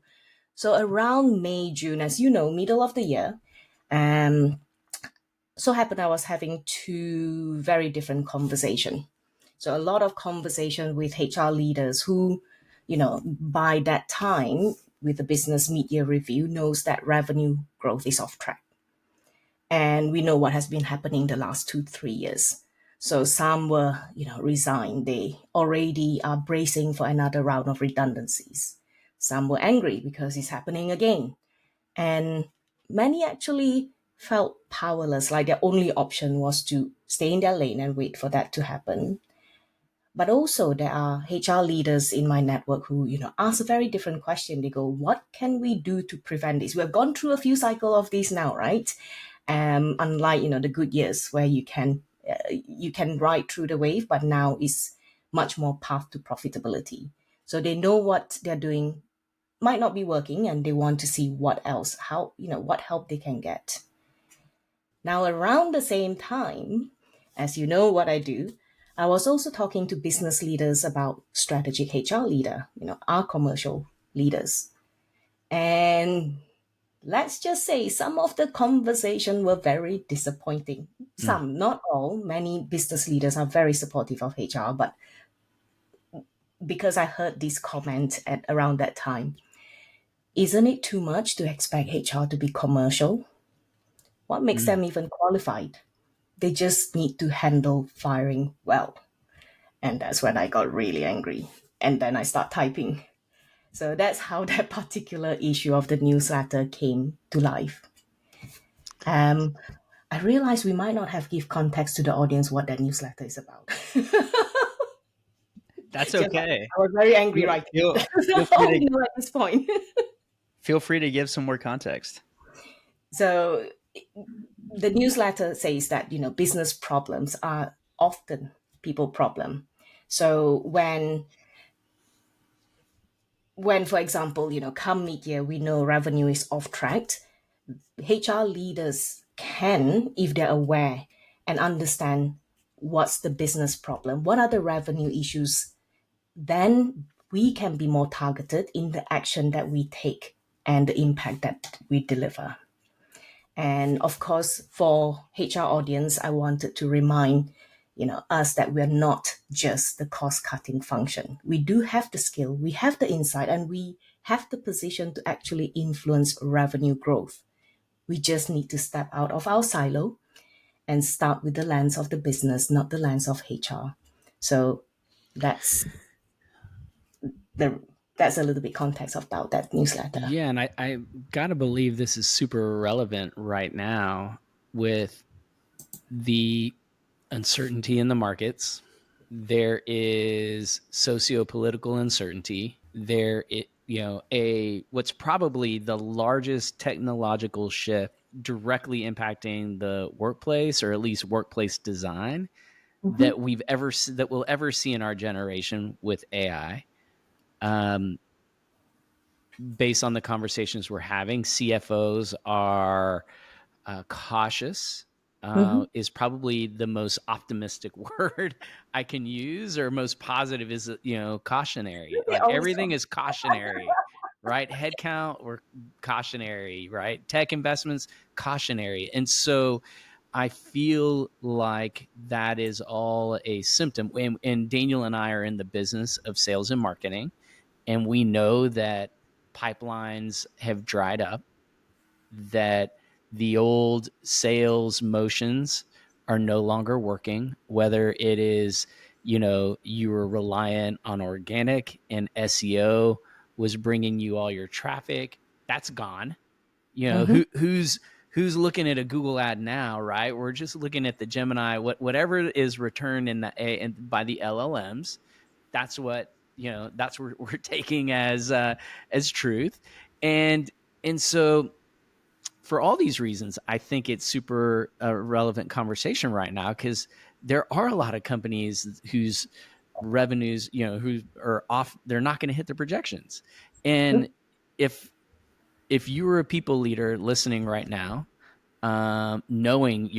So around May, June, as you know, middle of the year. Um, so happened I was having 2 very different conversations. So a lot of conversation with HR leaders who, by that time with the business media review knows that revenue growth is off track. And we know what has been happening the last 2-3 years. So some were, resigned. They already are bracing for another round of redundancies. Some were angry because it's happening again. And many actually felt powerless, like their only option was to stay in their lane and wait for that to happen. But also there are HR leaders in my network who, ask a very different question. They go, what can we do to prevent this? We have gone through a few cycles of these now, right? Unlike, the good years where you can ride through the wave, but now is much more path to profitability. So they know what they're doing might not be working and they want to see what else, what help they can get. Now, around the same time, as you know what I do, I was also talking to business leaders about strategic HR leader, our commercial leaders. And let's just say some of the conversation were very disappointing. Some, not all. Many business leaders are very supportive of HR, but because I heard this comment at around that time, isn't it too much to expect HR to be commercial? What makes them even qualified? They just need to handle firing well. And that's when I got really angry. And then I start typing. So that's how that particular issue of the newsletter came to life. I realized we might not have give context to the audience what that newsletter is about. That's okay. I was very angry right Feel free to, at this point. Feel free to give some more context. So the newsletter says that, business problems are often people problem. So when, for example, come mid-year, we know revenue is off track, HR leaders can, if they're aware and understand what's the business problem, what are the revenue issues, then we can be more targeted in the action that we take and the impact that we deliver. And of course, for HR audience, I wanted to remind us that we're not just the cost-cutting function. We do have the skill, we have the insight, and we have the position to actually influence revenue growth. We just need to step out of our silo and start with the lens of the business, not the lens of HR. So that's a little bit context about that newsletter. Yeah, and I gotta believe this is super relevant right now with the uncertainty in the markets. There is socio-political uncertainty. What's probably the largest technological shift directly impacting the workplace, or at least workplace design, that we'll ever see in our generation with AI. Based on the conversations we're having, CFOs are cautious. Is probably the most optimistic word I can use, or most positive is, cautionary. Like everything is cautionary, right? Headcount, we're cautionary, right? Tech investments, cautionary. And so I feel like that is all a symptom. And Daniel and I are in the business of sales and marketing, and we know that pipelines have dried up, that the old sales motions are no longer working, whether it is, you were reliant on organic and SEO was bringing you all your traffic. That's gone. Who's looking at a Google ad now, right? We're just looking at the Gemini, whatever is returned in the by the LLMs. That's what, that's what we're taking as truth. And so for all these reasons, I think it's super relevant conversation right now, because there are a lot of companies whose revenues, who are off, they're not going to hit their projections. And if you were a people leader listening right now, knowing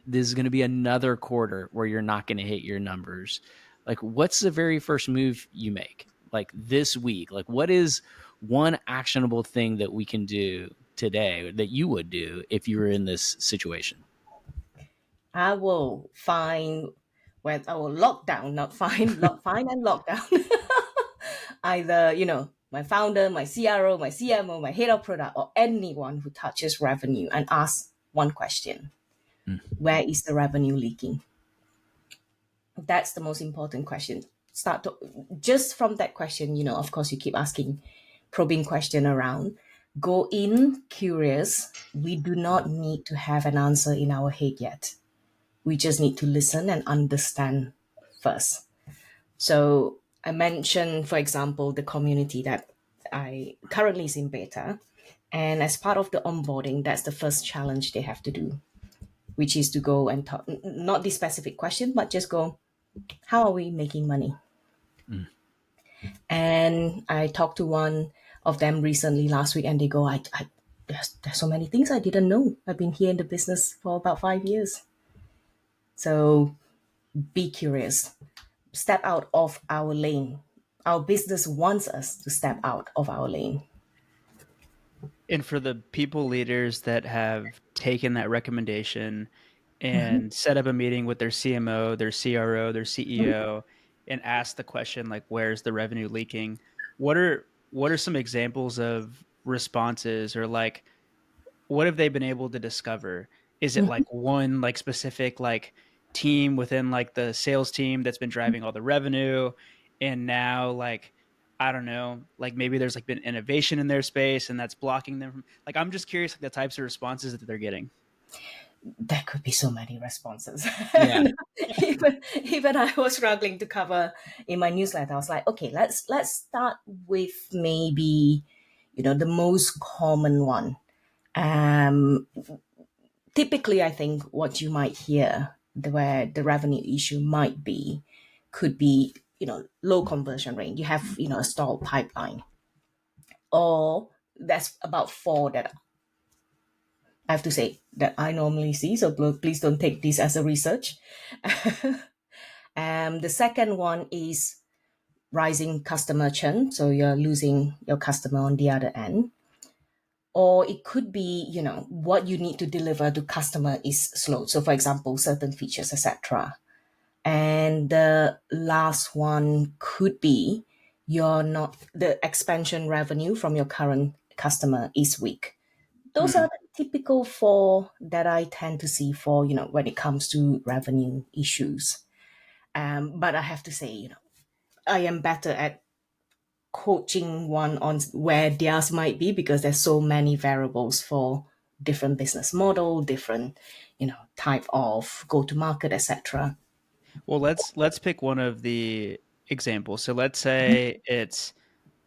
this is going to be another quarter where you're not going to hit your numbers, like, what's the very first move you make? Like this week, like, what is one actionable thing that we can do today that you would do if you were in this situation? I will find when I will lock down, not find, find and lock down. Either, my founder, my CRO, my CMO, my head of product, or anyone who touches revenue, and ask one question. Where is the revenue leaking? That's the most important question. Just from that question, of course, you keep asking probing question around. Go in curious. We do not need to have an answer in our head yet. We just need to listen and understand first. So I mentioned, for example, the community that I currently is in beta. And as part of the onboarding, that's the first challenge they have to do, which is to go and talk, not this specific question, but just go, how are we making money? Mm. And I talked to one of them recently last week, and they go, there's so many things I didn't know. I've been here in the business for about 5 years. So be curious. Step out of our lane. Our business wants us to step out of our lane. And for the people leaders that have taken that recommendation and set up a meeting with their CMO, their CRO, their CEO, and ask the question like, "Where's the revenue leaking?" What are some examples of responses, or like what have they been able to discover? Is it like one like specific like team within like the sales team that's been driving all the revenue, and now like I don't know, like maybe there's like been innovation in their space and that's blocking them from, like I'm just curious like the types of responses that they're getting. There could be so many responses. Yeah. even I was struggling to cover in my newsletter. I was like, okay, let's start with maybe the most common one. Um, Typically, I think what you might hear where the revenue issue might be could be low conversion rate. You have a stalled pipeline, or that's about four that I have to say that I normally see. So please don't take this as a research. The second one is rising customer churn. So you're losing your customer on the other end. Or it could be, what you need to deliver to customer is slow. So for example, certain features, etc. And the last one could be the expansion revenue from your current customer is weak. Those are the typical four that I tend to see for, when it comes to revenue issues. But I have to say, I am better at coaching one on where theirs might be, because there's so many variables for different business model, different, type of go to market, etc. Well, let's pick one of the examples. So let's say it's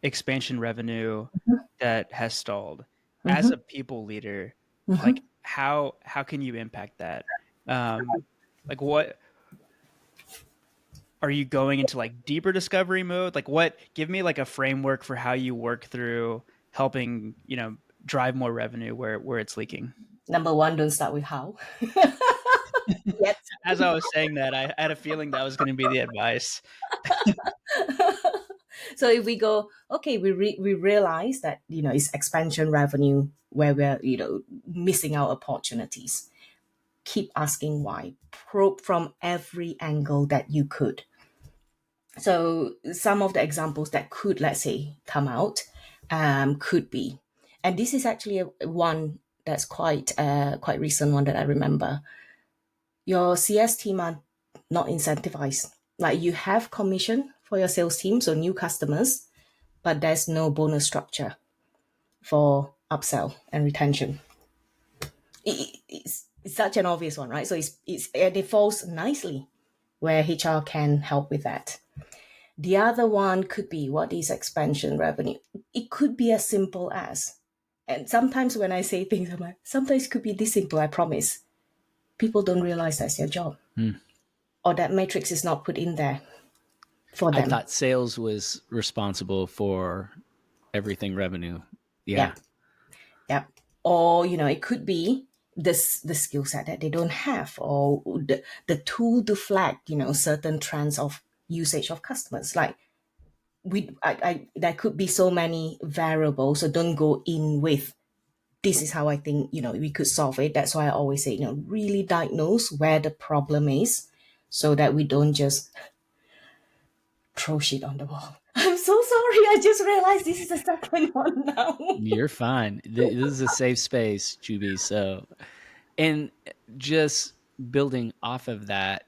expansion revenue that has stalled. As Mm-hmm. a people leader, Mm-hmm. like how can you impact that? Like what are you going into, like deeper discovery mode? Like what, give me like a framework for how you work through helping, drive more revenue where it's leaking. Number one, don't start with how. Yet. As I was saying that, I had a feeling that was going to be the advice. So if we go, okay, we realize that it's expansion revenue where we're missing out opportunities. Keep asking why. Probe from every angle that you could. So some of the examples that could, let's say, come out could be, and this is actually one that's quite recent one that I remember. Your CS team are not incentivized. Like you have commission for your sales team, so new customers, but there's no bonus structure for upsell and retention. It's such an obvious one, right? So it falls nicely where HR can help with that. The other one could be, what is expansion revenue? It could be as simple as, and sometimes when I say things, I'm like, sometimes it could be this simple, I promise. People don't realize that's their job. Or that matrix is not put in there for I them. thought sales was responsible for everything revenue. Yeah. Yeah. Yeah. Or, it could be the skill set that they don't have, or the tool to flag, certain trends of usage of customers. Like there could be so many variables. So don't go in with, this is how I think, we could solve it. That's why I always say, really diagnose where the problem is, so that we don't just throw shit on the wall. I'm so sorry. I just realized this is the second one now. You're fine. This is a safe space, JooBee. So, and just building off of that,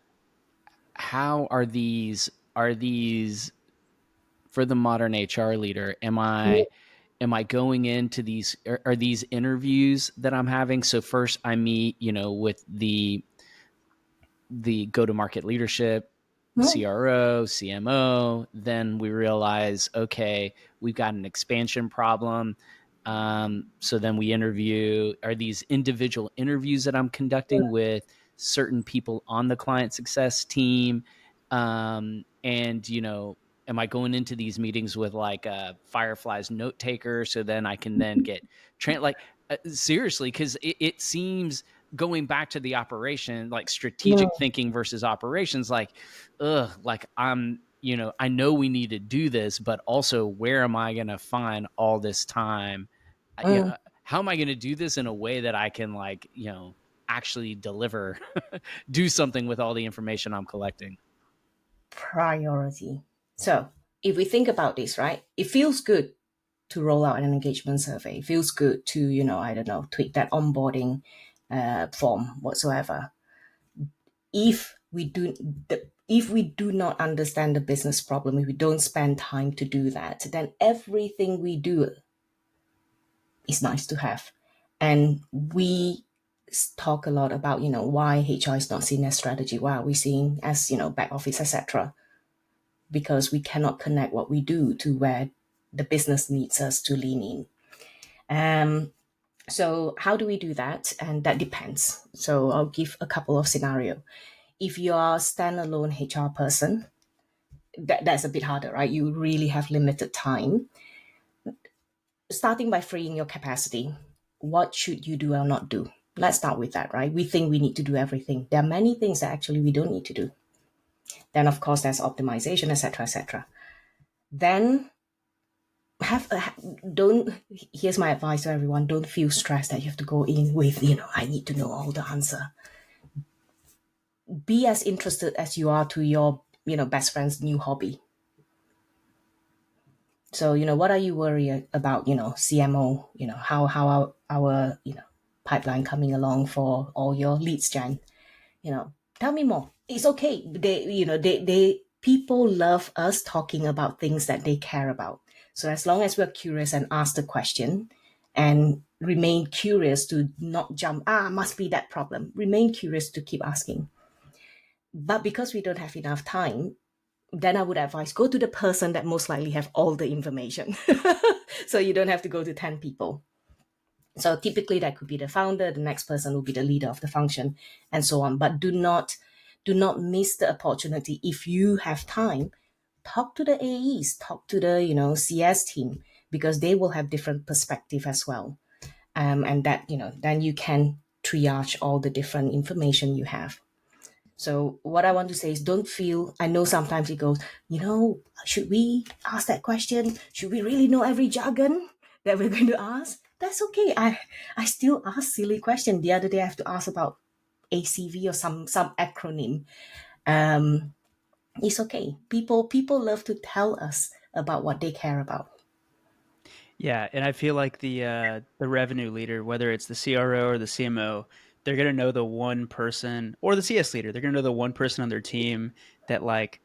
how are these for the modern HR leader? Am I am I going into these, are these interviews that I'm having? So first I meet, with the go-to-market leadership, Mm, CRO, CMO. Then we realize, okay, we've got an expansion problem. So then we interview, are these individual interviews that I'm conducting with certain people on the client success team? And, am I going into these meetings with like a Firefly's note taker? So then I can then get seriously, because it seems, going back to the operation, like strategic mm, thinking versus operations, like I know we need to do this, but also where am I going to find all this time? mm. How am I going to do this in a way that I can actually deliver, do something with all the information I'm collecting? Priority. So if we think about this, right, it feels good to roll out an engagement survey. It feels good to, I don't know, tweak that onboarding form whatsoever. If we do if we do not understand the business problem, if we don't spend time to do that, then everything we do is nice to have. And we talk a lot about, why HR is not seen as strategy, why are we seen as, back office, etc. Because we cannot connect what we do to where the business needs us to lean in. So how do we do that? And that depends. So I'll give a couple of scenarios. If you are a standalone HR person, that's a bit harder, right? You really have limited time. Starting by freeing your capacity, what should you do or not do? Let's start with that, right? We think we need to do everything. There are many things that actually we don't need to do. Then, of course, there's optimization, etc., etc. Then have a, don't. Here's my advice to everyone: don't feel stressed that you have to go in with, I need to know all the answer. Be as interested as you are to your, best friend's new hobby. So, what are you worried about, CMO, how our pipeline coming along for all your leads gen? Tell me more. It's okay. They people love us talking about things that they care about. So as long as we're curious and ask the question and remain curious to not jump, must be that problem. Remain curious to keep asking. But because we don't have enough time, then I would advise go to the person that most likely have all the information. So you don't have to go to 10 people. So typically that could be the founder, the next person will be the leader of the function, and so on. But do not miss the opportunity. If you have time, talk to the AEs, talk to the CS team, because they will have different perspective as well. And that then you can triage all the different information you have. So what I want to say is don't feel, I know sometimes it goes, should we ask that question? Should we really know every jargon that we're going to ask? That's okay. I still ask silly question. The other day I have to ask about ACV or some acronym. It's okay. People love to tell us about what they care about. Yeah, and I feel like the revenue leader, whether it's the CRO or the CMO, they're gonna know the one person, or the CS leader, they're gonna know the one person on their team that like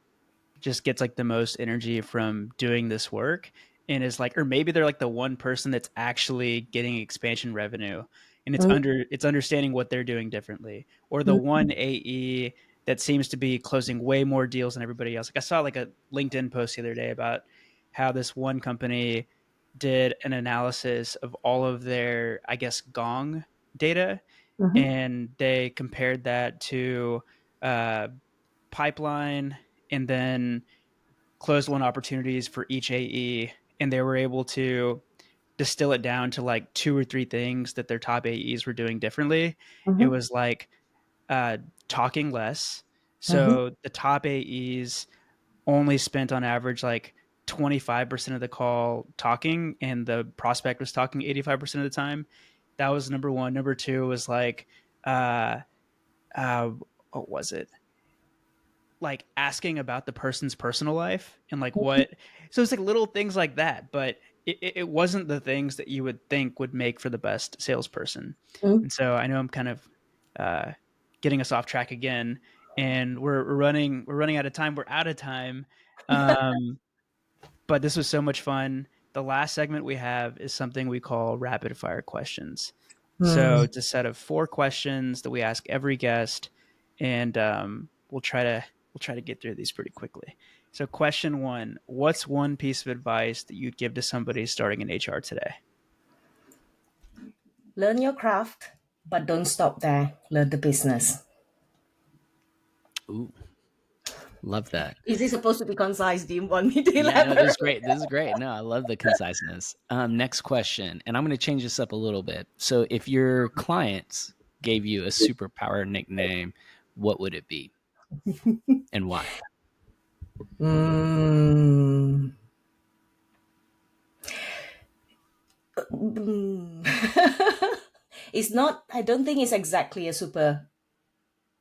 just gets like the most energy from doing this work, and is like, or maybe they're like the one person that's actually getting expansion revenue, and Mm, it's understanding what they're doing differently, or the mm, one AE that seems to be closing way more deals than everybody else. Like I saw like a LinkedIn post the other day about how this one company did an analysis of all of their, I guess, Gong data, mhm, and they compared that to uh, pipeline, and then closed one opportunities for each AE, and they were able to distill it down to like two or three things that their top AEs were doing differently. It mhm, was like talking less. mhm, So the top AEs only spent on average like 25% of the call talking, and the prospect was talking 85% of the time. That was number one. Number two was like, uh, uh, what was it? Like asking about the person's personal life and like what. So it's like little things like that, but it wasn't the things that you would think would make for the best salesperson. mm. And so I know I'm kind of uh, getting us off track again, and we're running out of time. We're out of time. Um, but this was so much fun. the last segment we have is something we call rapid fire questions. So it's a set of 4 questions that we ask every guest, and we'll try to get through these pretty quickly. So question 1, what's one piece of advice that you'd give to somebody starting in HR today? Learn your craft, but don't stop there. Learn the business. Ooh, love that. Is this supposed to be concise? Do you want me to Yeah, elaborate? no, this is great. This is great. No, I love the conciseness. Next question, and I'm going to change this up a little bit. So, if your clients gave you a superpower nickname, what would it be, and why? It's not, I don't think it's exactly a super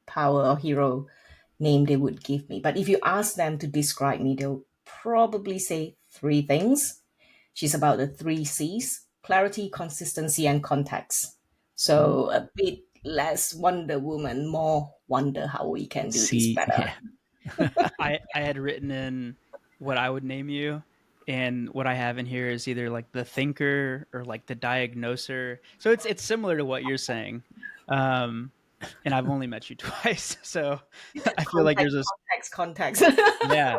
power or hero name they would give me. But if you ask them to describe me, they'll probably say 3 things. She's about the 3 C's: clarity, consistency, and context. So a bit less Wonder Woman, more wonder how we can do this better. Yeah. I had written in what I would name you, and what I have in here is either like the thinker or like the diagnoser. So it's similar to what you're saying. And I've only met you twice, so I feel like there's a context. yeah.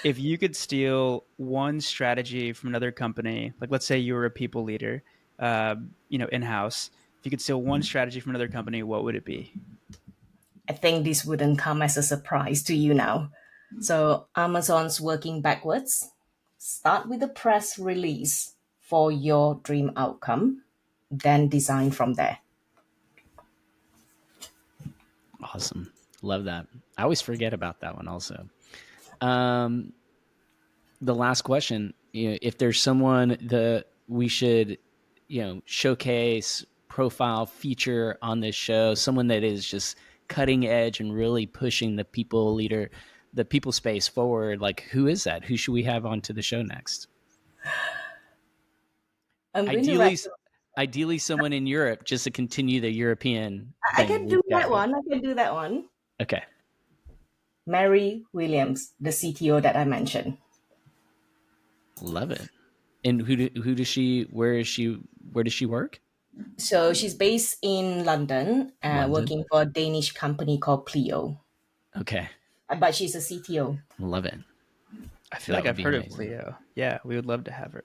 If you could steal one strategy from another company, like let's say you were a people leader, in-house, if you could steal one strategy from another company, what would it be? I think this wouldn't come as a surprise to you now. So Amazon's working backwards. Start with a press release for your dream outcome, then design from there. Awesome. Love that. I always forget about that one also. The last question, if there's someone that we should, showcase, profile, feature on this show, someone that is just cutting edge and really pushing the people space forward, like who is that? Who should we have onto the show next? Ideally someone in Europe, just to continue the European thing. I can do that one. Okay. Mary Williams, the CTO that I mentioned. Love it. And who does she? Where does she work? So she's based in London, working for a Danish company called Pleo. Okay. But she's a CTO. Love it. I feel like I've heard of Pleo. Yeah, we would love to have her.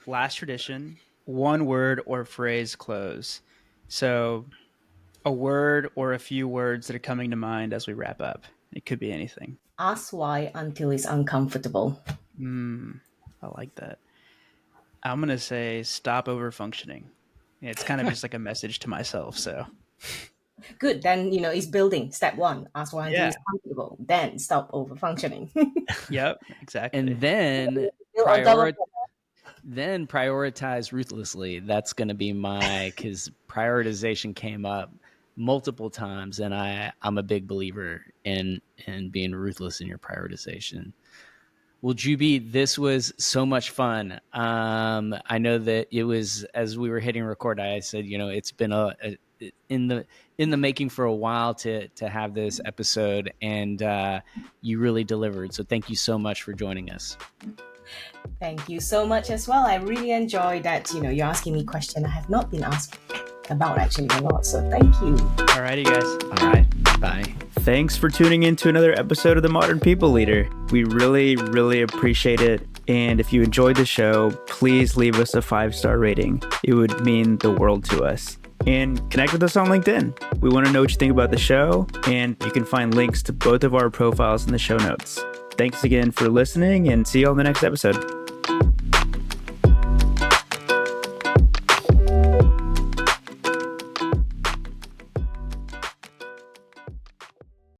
Last tradition, one word or phrase close. So a word or a few words that are coming to mind as we wrap up. It could be anything. Ask why until it's uncomfortable. I like that. I'm going to say stop overfunctioning. It's kind of just like a message to myself. So good. Then, it's building. Step 1, ask why until it's comfortable. Then stop overfunctioning. Yep, exactly. And then prioritize ruthlessly. That's going to be because prioritization came up multiple times, and I'm a big believer in being ruthless in your prioritization. Well, JooBee, this was so much fun. I know that it was, as we were hitting record, I said, it's been in the making for a while to have this episode, and you really delivered. So thank you so much for joining us. Thank you so much as well. I really enjoyed that, you're asking me questions I have not been asked about actually a lot. So thank you. All righty, guys. All right. Bye. Thanks for tuning in to another episode of The Modern People Leader. We really, really appreciate it. And if you enjoyed the show, please leave us a 5-star rating. It would mean the world to us. And connect with us on LinkedIn. We want to know what you think about the show, and you can find links to both of our profiles in the show notes. Thanks again for listening, and see you on the next episode.